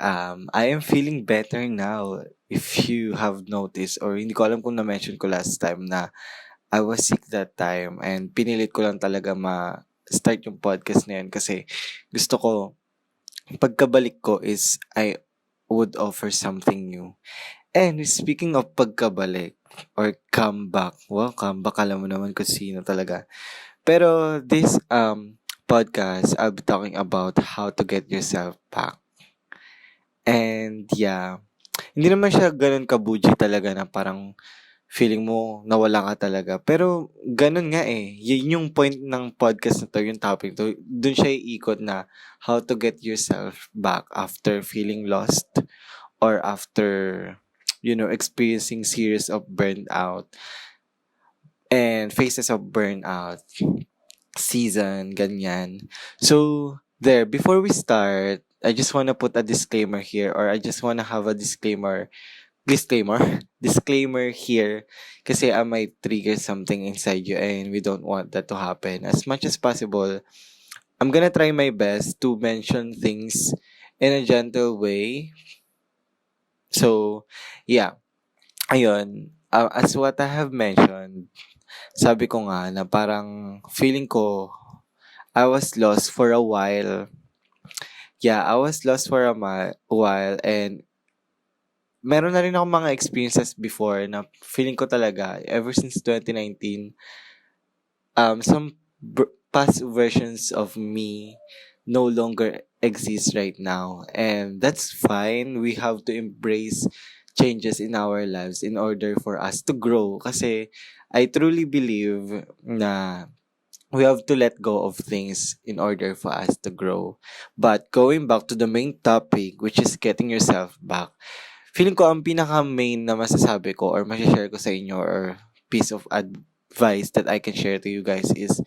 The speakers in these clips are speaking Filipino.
I am feeling better now. If you have noticed or hindi ko alam kung na-mention ko last time na I was sick that time and pinilit ko lang talaga ma-start yung podcast na yun kasi gusto ko, pagkabalik ko is I would offer something new. And speaking of pagkabalik or comeback, well, comeback alam mo naman kung sino talaga. Pero this podcast, I'll be talking about how to get yourself back. And yeah, hindi naman siya ganun kabuji talaga na parang feeling mo nawala ka talaga. Pero ganun nga eh. Yun yung point ng podcast na to, yung topic to. Dun siya iikot na how to get yourself back after feeling lost or after, experiencing series of burnout and phases of burnout season, ganyan. So, there, before we start, I just want to put a disclaimer here or I just want to have a disclaimer, disclaimer here kasi I might trigger something inside you and we don't want that to happen. As much as possible, I'm gonna try my best to mention things in a gentle way. So, yeah. Ayun, as what I have mentioned, sabi ko nga na parang feeling ko I was lost for a while. Yeah, I was lost for a while and meron na rin ako mga experiences before na feeling ko talaga ever since 2019 some past versions of me no longer exist right now, and that's fine. We have to embrace changes in our lives in order for us to grow kasi I truly believe na we have to let go of things in order for us to grow. But going back to the main topic, which is getting yourself back, feeling ko ang pinaka-main na masasabi ko or masashare ko sa inyo or piece of advice that I can share to you guys is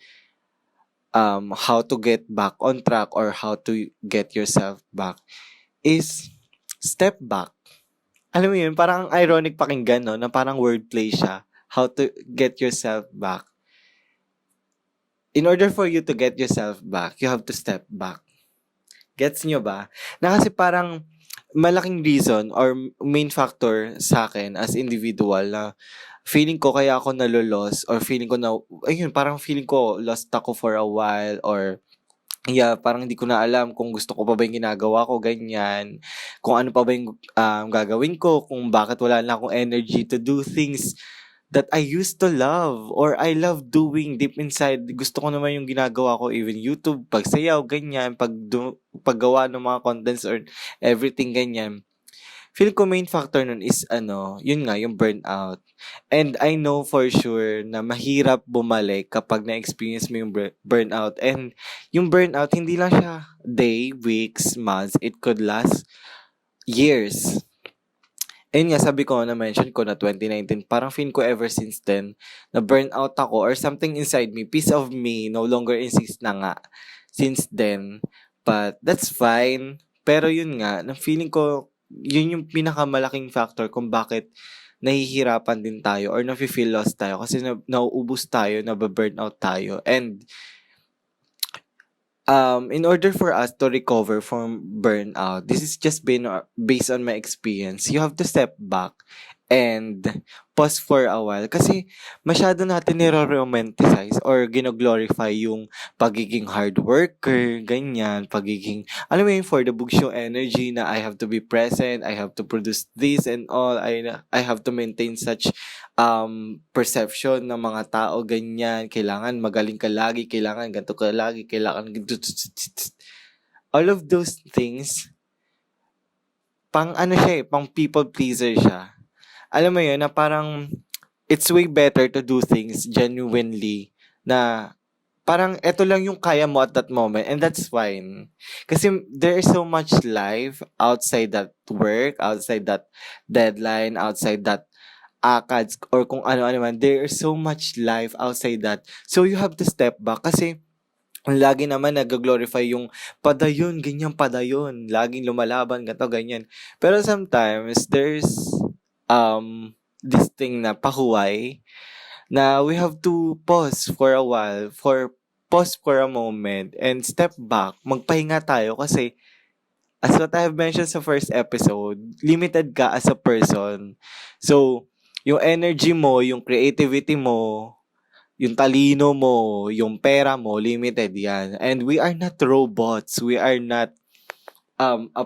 how to get back on track or how to get yourself back is step back. Alam mo yun, parang ironic pakinggan, no? Na parang wordplay siya. How to get yourself back. In order for you to get yourself back, you have to step back. Gets nyo ba? Na kasi parang malaking reason or main factor sa akin as individual na feeling ko kaya ako nalulos or feeling ko na, ayun, parang feeling ko lost ako for a while or yeah, parang hindi ko na alam kung gusto ko pa ba yung ginagawa ko, ganyan. Kung ano pa ba yung gagawin ko, kung bakit wala na akong energy to do things that I used to love or I love doing deep inside. Gusto ko naman yung ginagawa ko, even YouTube, pagsayaw, ganyan, paggawa ng mga contents or everything, ganyan. Feel ko main factor nun is yun nga, yung burnout. And I know for sure na mahirap bumalik kapag na-experience mo yung burnout. And yung burnout, hindi lang siya day, weeks, months. It could last years. Ayun nga, sabi ko, na-mention ko na 2019, parang feel ko ever since then, na burnout ako or something inside me, piece of me, no longer exists na nga since then. But that's fine. Pero yun nga, na feeling ko, yun yung pinakamalaking factor kung bakit nahihirapan din tayo or nafe-feel lost tayo kasi nauubos tayo, nababurnout tayo. And in order for us to recover from burnout, this is just been based on my experience. You have to step back and pause for a while kasi masyado natin niro-romanticize or gino-glorify yung pagiging hard worker, ganyan, pagiging, alam mo yun, for the books yung energy na I have to be present, I have to produce this and all, I have to maintain such perception ng mga tao, ganyan, kailangan magaling ka lagi, kailangan ganito ka lagi, kailangan all of those things, pang ano siya pang people pleaser siya. Alam mo yun, na parang it's way better to do things genuinely na parang eto lang yung kaya mo at that moment and that's fine. Kasi there is so much life outside that work, outside that deadline, outside that ACADS or kung ano-ano man. There is so much life outside that. So you have to step back kasi lagi naman nag-glorify yung padayon, ganyan padayon. Laging lumalaban, ganito, ganyan. Pero sometimes, there's this thing na pahuway na we have to pause for a while, pause for a moment, and step back. Magpahinga tayo kasi as what I have mentioned sa first episode, limited ka as a person. So, yung energy mo, yung creativity mo, yung talino mo, yung pera mo, limited yan. And we are not robots. We are not a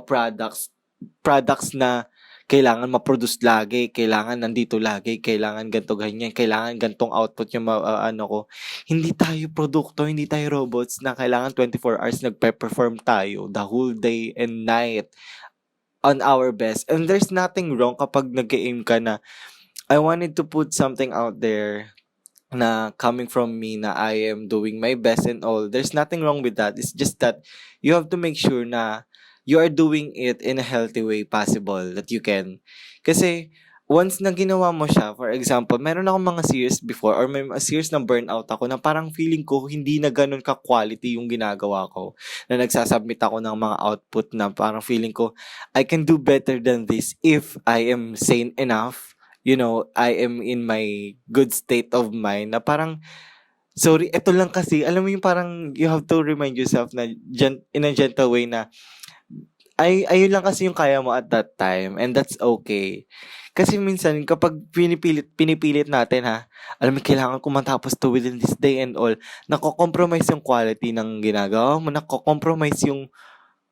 products na kailangan ma-produce lagi, kailangan nandito lagi, kailangan ganto ganyan, kailangan gantong output yung ano ko. Hindi tayo produkto, hindi tayo robots na kailangan 24 hours nagpe-perform tayo the whole day and night on our best. And there's nothing wrong kapag nag-aim ka na I wanted to put something out there na coming from me na I am doing my best and all. There's nothing wrong with that. It's just that you have to make sure na you are doing it in a healthy way possible that you can. Kasi once na ginawa mo siya, for example, meron akong mga series before or may mga series na burnout ako na parang feeling ko hindi na ganun ka-quality yung ginagawa ko. Na nagsasubmit ako ng mga output na parang feeling ko, I can do better than this if I am sane enough. I am in my good state of mind na parang, sorry, eto lang kasi, alam mo yung parang you have to remind yourself na in a gentle way na, ayun lang kasi yung kaya mo at that time and that's okay. Kasi minsan kapag pinipilit natin alam mo kailangan ko matapos to within this day and all, nako-compromise yung quality ng ginagawa mo, nako-compromise yung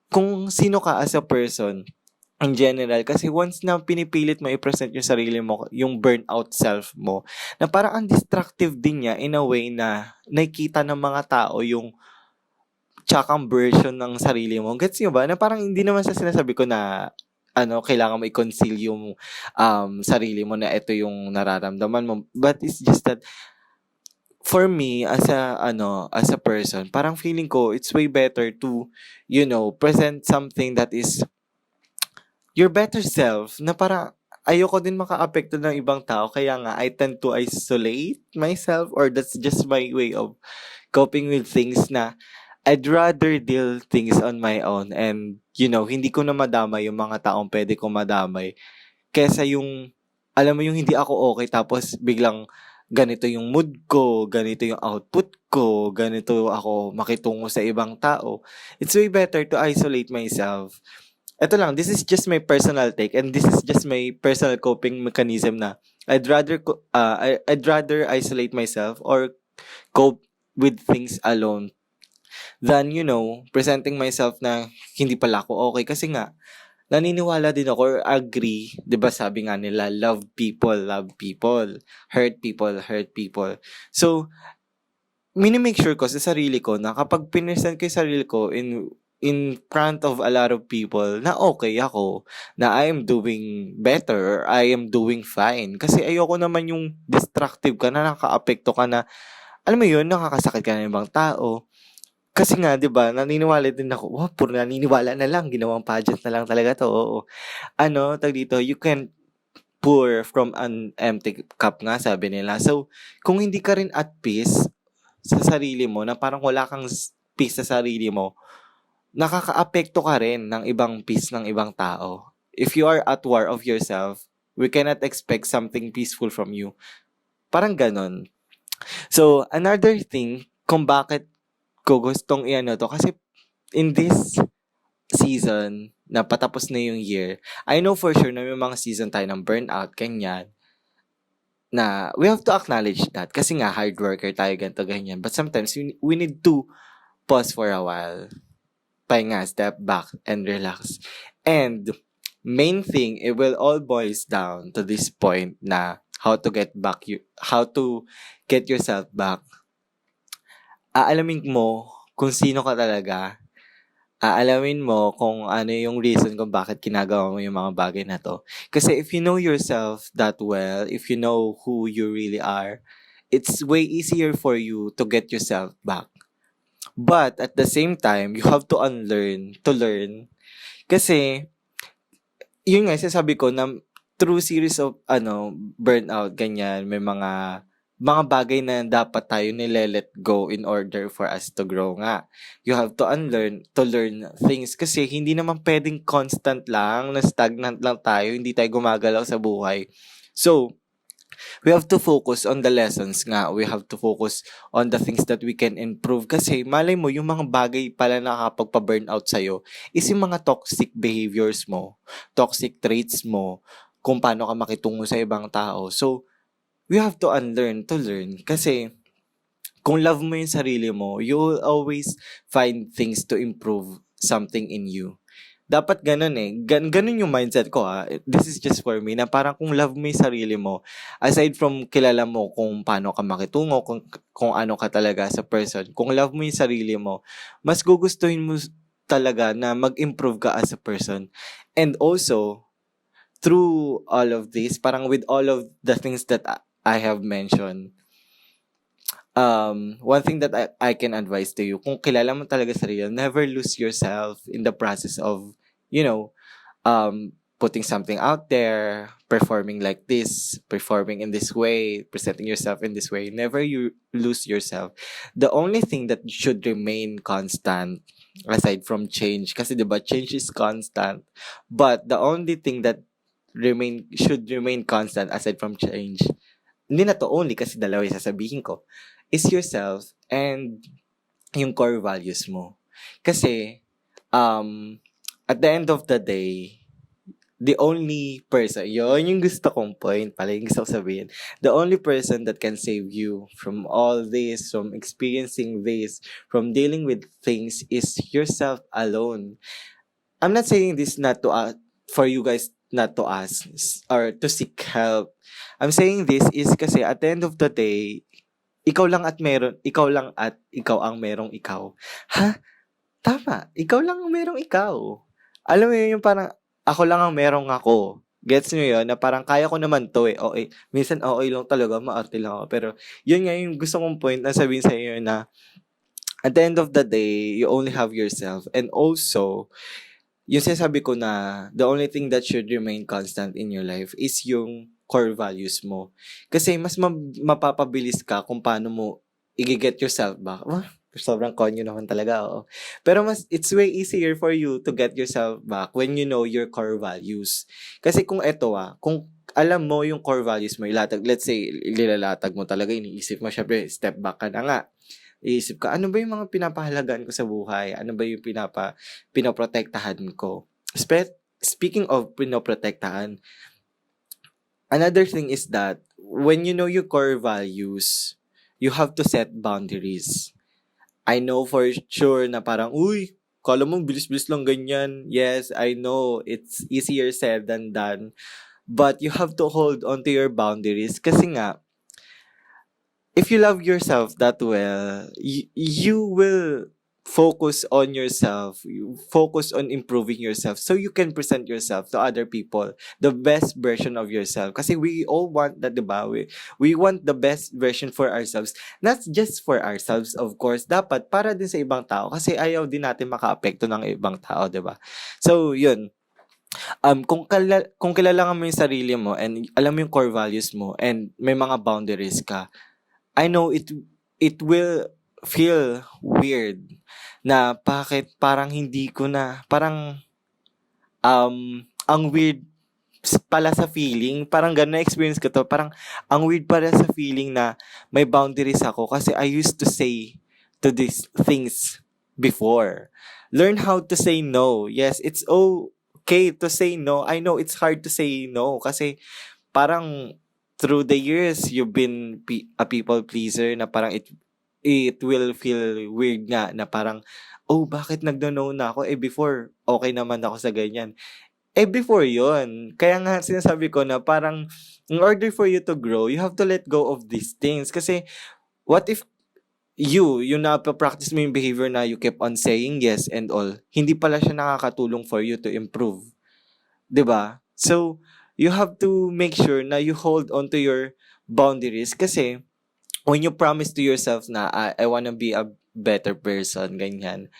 kung sino ka as a person in general. Kasi once na pinipilit mo i-present yung sarili mo, yung burnout self mo, na parang ang destructive din niya in a way na nakikita ng mga tao yung tsakang version ng sarili mo. Gets nyo ba? Na parang hindi naman sa sinasabi ko na kailangan mo i-conceal yung sarili mo na ito yung nararamdaman mo. But it's just that for me as a person, parang feeling ko it's way better to present something that is your better self na parang ayoko din makaapekto ng ibang tao kaya nga I tend to isolate myself or that's just my way of coping with things na I'd rather deal things on my own and hindi ko na madamay yung mga taong pwede ko madamay kesa yung alam mo yung hindi ako okay tapos biglang ganito yung mood ko, ganito yung output ko, ganito ako makitungo sa ibang tao. It's way better to isolate myself. Ito lang, this is just my personal take and this is just my personal coping mechanism na I'd rather isolate myself or cope with things alone than presenting myself na hindi pala ako okay kasi nga naniniwala din ako or agree, 'di ba sabi nga nila love people, hurt people, hurt people. So make sure ko sa sarili ko na kapag pinesent ko yung sarili ko in front of a lot of people na okay ako, na I am doing better or I am doing fine. Kasi ayoko naman yung destructive ka na nakaapekto ka na, alam mo yun, nakakasakit ka ng ibang tao. Kasi nga, di ba, naniniwala din ako, puro naniniwala na lang, ginawang pageant na lang talaga to. Oo. Tag dito, you can pour from an empty cup nga, sabi nila. So, kung hindi ka rin at peace sa sarili mo, na parang wala kang peace sa sarili mo, nakakaapekto ka rin ng ibang peace ng ibang tao. If you are at war of yourself, we cannot expect something peaceful from you. Parang ganon. So, another thing, kung bakit ko gustong to, kasi in this season, na patapos na yung year, I know for sure na may mga season tayo ng burnout, ganyan, na we have to acknowledge that. Kasi nga, hard worker tayo, ganito, ganyan. But sometimes, we need to pause for a while. Pahinga, step back, and relax. And, main thing, it will all boils down to this point na how to get yourself back. Aalamin mo kung sino ka talaga. Aalamin mo kung ano yung reason kung bakit ginagawa mo yung mga bagay na to. Kasi if you know yourself that well, if you know who you really are, it's way easier for you to get yourself back. But at the same time, you have to unlearn to learn. Kasi, yun nga, sasabi ko na through series of burnout, ganyan, may mga bagay na dapat tayo nile-let go in order for us to grow nga. You have to unlearn to learn things kasi hindi naman pwedeng constant lang, na stagnant lang tayo, hindi tayo gumagalaw sa buhay. So, we have to focus on the lessons nga. We have to focus on the things that we can improve. Kasi malay mo, yung mga bagay pala na nakakapagpa-burnout sa'yo is yung mga toxic behaviors mo, toxic traits mo, kung paano ka makitungo sa ibang tao. So, we have to unlearn to learn. Kasi, kung love mo yung sarili mo, you will always find things to improve something in you. Dapat ganun eh. Ganun yung mindset ko ah. This is just for me. Na parang kung love mo yung sarili mo, aside from kilala mo kung paano ka makitungo, kung ano ka talaga sa person, kung love mo yung sarili mo, mas gugustuhin mo talaga na mag-improve ka as a person. And also, through all of this, parang with all of the things that I have mentioned, one thing that I can advise to you, kung kilala mo talaga sarili, never lose yourself in the process of, you know, putting something out there, performing like this, performing in this way, presenting yourself in this way. Never you lose yourself. The only thing that should remain constant, aside from change, kasi diba, change is constant, but the only thing that should remain constant aside from change, hindi na to only kasi dalawa yung sasabihin ko, is yourself and yung core values mo. Kasi, at the end of the day, the only person, yun yung gusto kong point pala, yung gusto ko sabihin, the only person that can save you from all this, from experiencing this, from dealing with things is yourself alone. I'm not saying this not to for you guys not to ask or to seek help. I'm saying this is kasi at the end of the day, ikaw lang at ikaw ang merong ikaw. Ha? Tama. Ikaw lang ang merong ikaw. Alam mo yun, yung parang ako lang ang merong ako. Gets nyo yun? Na parang kaya ko naman to eh. Okay. Minsan okay lang talaga, maarte lang ako. Pero yun nga yung gusto kong point na sabihin sa inyo na at the end of the day, you only have yourself. And also, yung sinasabi ko na the only thing that should remain constant in your life is yung core values mo. Kasi mas mapapabilis ka kung paano mo i-get yourself back. Sobrang konyo naman talaga, oo. Pero it's way easier for you to get yourself back when you know your core values. Kasi kung kung alam mo yung core values mo, let's say, ilalatag mo talaga, iniisip mo, syempre, step back ka na nga. Iisip ka, ano ba yung mga pinapahalagaan ko sa buhay? Ano ba yung pinoprotektahan ko? Speaking of pinoprotektahan, another thing is that when you know your core values, you have to set boundaries. I know for sure na parang, uy, kala mo bilis-bilis lang ganyan. Yes, I know it's easier said than done. But you have to hold on to your boundaries kasi nga, if you love yourself that well, you will focus on yourself, you focus on improving yourself so you can present yourself to other people, the best version of yourself. Kasi we all want that, diba? We want the best version for ourselves. Not just for ourselves, of course. Dapat para din sa ibang tao kasi ayaw din natin makaapekto ng ibang tao, diba? So, yun. Kung kilala mo yung sarili mo and alam mo yung core values mo and may mga boundaries ka, I know it will feel weird na bakit parang hindi ko na, parang ang weird pala sa feeling, parang gano'n experience ko to, parang ang weird pala sa feeling na may boundaries ako kasi I used to say to these things before. Learn how to say no. Yes, it's okay to say no. I know it's hard to say no kasi parang through the years, you've been a people pleaser na parang it will feel weird nga na parang, oh, bakit nagno-no na ako? Before, okay naman ako sa ganyan. Before yon. Kaya nga sinasabi ko na parang, in order for you to grow, you have to let go of these things. Kasi, what if yung napapractice mo yung behavior na you keep on saying yes and all, hindi pala siya nakakatulong for you to improve. 'Di ba? So, you have to make sure na you hold on to your boundaries kasi when you promise to yourself na I wanna be a better person, ganyan,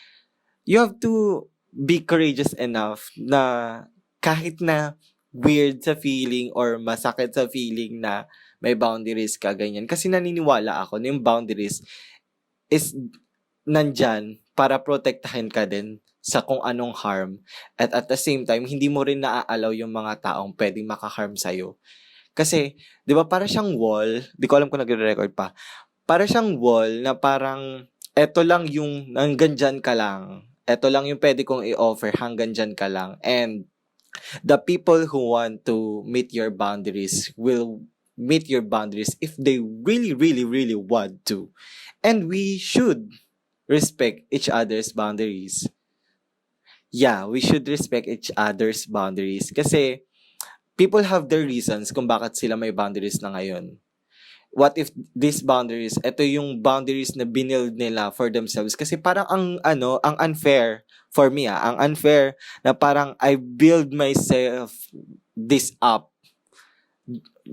you have to be courageous enough na kahit na weird sa feeling or masakit sa feeling na may boundaries ka, ganyan. Kasi naniniwala ako na yung boundaries is nandyan para protektahin ka din sa kung anong harm. At the same time, hindi mo rin naa-allow yung mga taong pwedeng maka-harm sa'yo. Kasi, di ba para siyang wall, di ko alam kung nagre-record pa, para siyang wall na parang, eto lang yung, hanggang dyan ka lang. Eto lang yung pwede kong i-offer, hanggang dyan ka lang. And, the people who want to meet your boundaries will meet your boundaries if they really, really, really want to. And we should respect each other's boundaries. Yeah, we should respect each other's boundaries. Kasi, people have their reasons kung bakit sila may boundaries na ngayon. What if these boundaries, ito yung boundaries na binild nila for themselves? Kasi parang ang unfair for me, ang unfair na parang I build myself this up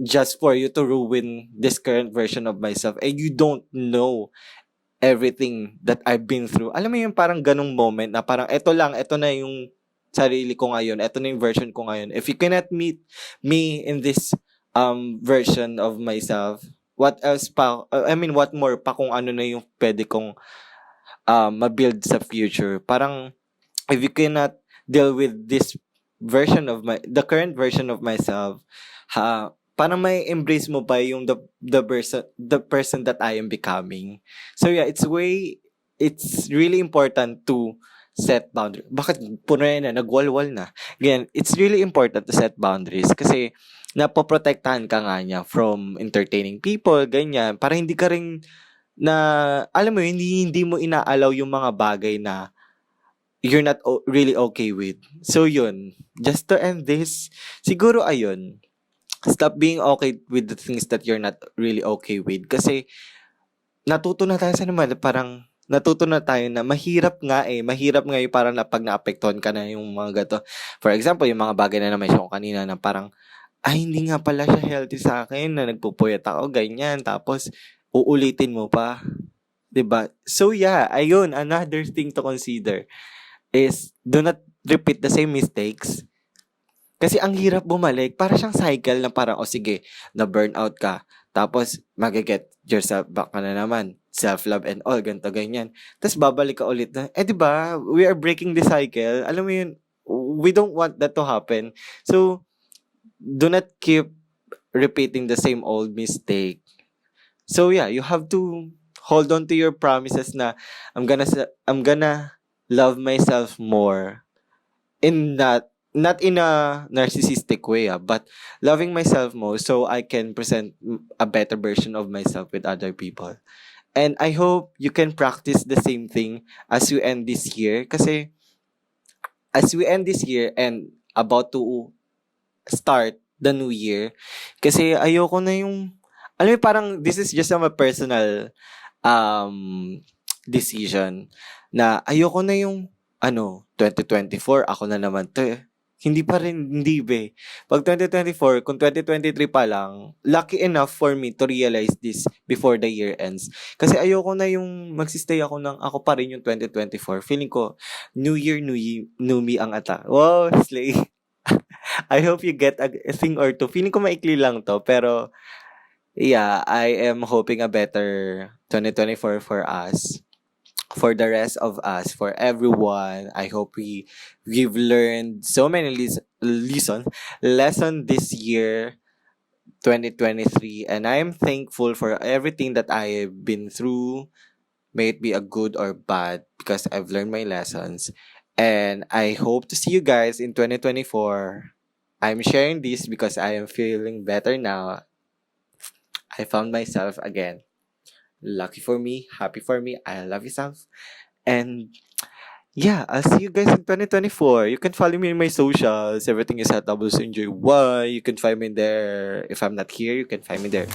just for you to ruin this current version of myself and you don't know everything that I've been through. Alam mo yung parang ganong moment na parang eto na yung sarili ko ngayon, eto na yung version ko ngayon. If you cannot meet me in this version of myself, what else pa, what more pa kung ano na yung pwede kong ma-build sa future. Parang, if you cannot deal with this the current version of myself, parang may embrace mo pa yung the person that I am becoming. So yeah, it's really important to set boundaries. Bakit puno na nagwalwal na? Again, it's really important to set boundaries kasi napoprotektahan ka nga niya from entertaining people, ganyan. Para hindi ka rin alam mo, hindi mo inaalaw yung mga bagay na you're not really okay with. So yun, just to end this, siguro ayun, stop being okay with the things that you're not really okay with. Kasi, natuto na tayo na mahirap nga yung parang pag naapektuhan ka na yung mga gato. For example, yung mga bagay na na-mention ko kanina na parang, hindi nga pala siya healthy sa akin, na nagpupuyat ako, ganyan. Tapos, uulitin mo pa. 'Di ba? So yeah, ayun, another thing to consider is do not repeat the same mistakes. Kasi ang hirap bumalik, para siyang cycle na parang, sige, na-burnout ka. Tapos, mag-get yourself back ka na naman. Self-love and all, ganito, ganyan. Tapos, babalik ka ulit na, diba, we are breaking the cycle. Alam mo yun, we don't want that to happen. So, do not keep repeating the same old mistake. So, yeah, you have to hold on to your promises na I'm gonna love myself more in that, not in a narcissistic way, but loving myself more so I can present a better version of myself with other people. And I hope you can practice the same thing as you end this year. Kasi as we end this year and about to start the new year, kasi ayoko na yung, alam mo, parang this is just a personal decision na ayoko na yung 2024 ako na naman to. Hindi pa rin, hindi be. Pag 2024, kung 2023 pa lang, lucky enough for me to realize this before the year ends. Kasi ayoko na yung magsistay ako ako pa rin yung 2024. Feeling ko, new year, new me ang ata. Wow, slay. I hope you get a thing or two. Feeling ko maikli lang to, pero yeah, I am hoping a better 2024 for us. For the rest of us, for everyone. I hope we've learned so many lesson this year, 2023, and I am thankful for everything that I have been through, may it be a good or bad, because I've learned my lessons, and I hope to see you guys in 2024. I'm sharing this because I am feeling better now. I found myself again. Lucky for me, happy for me, I love yourself. And yeah, I'll see you guys in 2024. You can follow me in my socials. Everything is at WSNJY. You can find me there. If I'm not here, you can find me there.